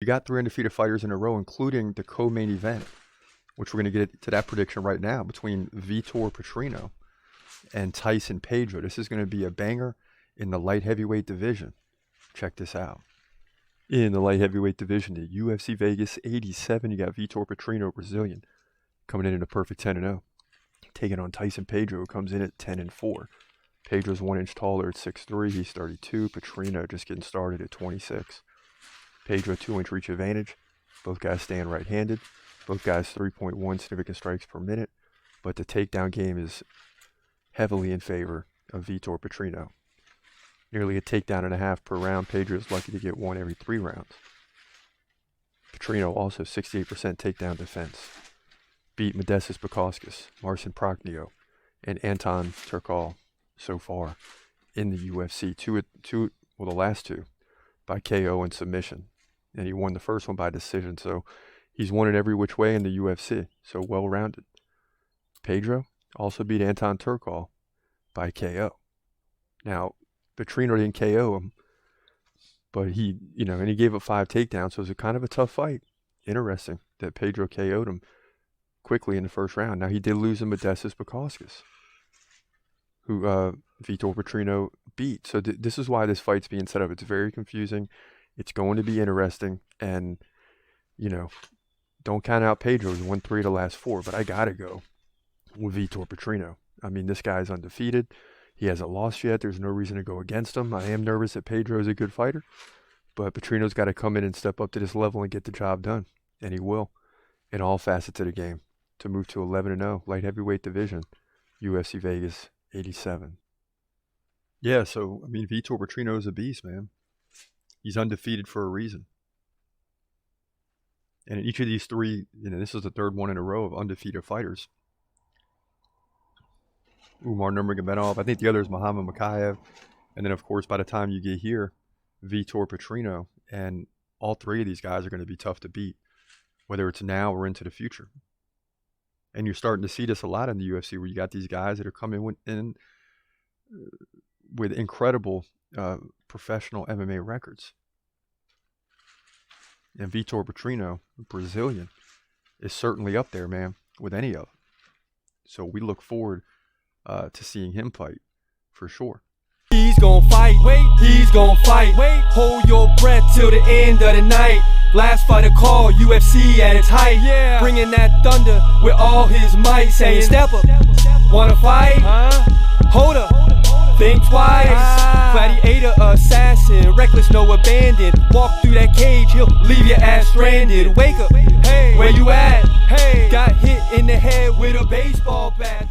You got 3 undefeated fighters in a row, including the co-main event, which we're going to get to that prediction right now, between Vitor Petrino and Tyson Pedro. This is going to be a banger in the light heavyweight division. Check this out. In the light heavyweight division, the UFC Vegas 87, you got Vitor Petrino, Brazilian, coming in a perfect 10-0. Taking on Tyson Pedro, who comes in at 10-4. Pedro's 1 inch taller at 6'3". He's 32. Petrino just getting started at 26. Pedro 2-inch reach advantage. Both guys stand right-handed. Both guys 3.1 significant strikes per minute. But the takedown game is heavily in favor of Vitor Petrino. Nearly a takedown and a half per round. Pedro is lucky to get 1 every 3 rounds. Petrino also 68% takedown defense. Beat Modestas Bukauskas, Marcin Prachnio, and Anton Turkal so far in the UFC. The last 2 by KO and submission. And he won the first one by decision. So he's won it every which way in the UFC. So well-rounded. Pedro also beat Anton Turkal by KO. Now, Petrino didn't KO him, but he gave up 5 takedowns. So it was a kind of a tough fight. Interesting that Pedro KO'd him quickly in the first round. Now, he did lose to Modestas Bukauskas, who Vitor Petrino beat. So this is why this fight's being set up. It's very confusing. It's going to be interesting. And, don't count out Pedro. He's won 3 of the last 4. But I got to go with Vitor Petrino. I mean, this guy's undefeated. He hasn't lost yet. There's no reason to go against him. I am nervous that Pedro is a good fighter. But Petrino's got to come in and step up to this level and get the job done. And he will in all facets of the game to move to 11-0 light heavyweight division, UFC Vegas 87. Yeah, so, I mean, Vitor Petrino is a beast, man. He's undefeated for a reason. And in each of these 3, this is the 3rd one in a row of undefeated fighters. Umar Nurmagomedov, I think the other is Muhammad Makayev. And then, of course, by the time you get here, Vitor Petrino. And all 3 of these guys are going to be tough to beat, whether it's now or into the future. And you're starting to see this a lot in the UFC, where you got these guys that are coming in with incredible professional MMA records. And Vitor Petrino, Brazilian, is certainly up there, man, with any of them. So we look forward to seeing him fight for sure. He's gonna fight, he's gonna fight. Hold your breath till the end of the night. Last fighter call, UFC at its height. Yeah. Bringing that thunder with all his might. Saying, step up, wanna fight? Hold up, think twice. Gladiator, assassin, reckless, no abandon. Walk through that cage, he'll leave your ass stranded. Wake up, hey, where you at? Hey, got hit in the head with a baseball bat.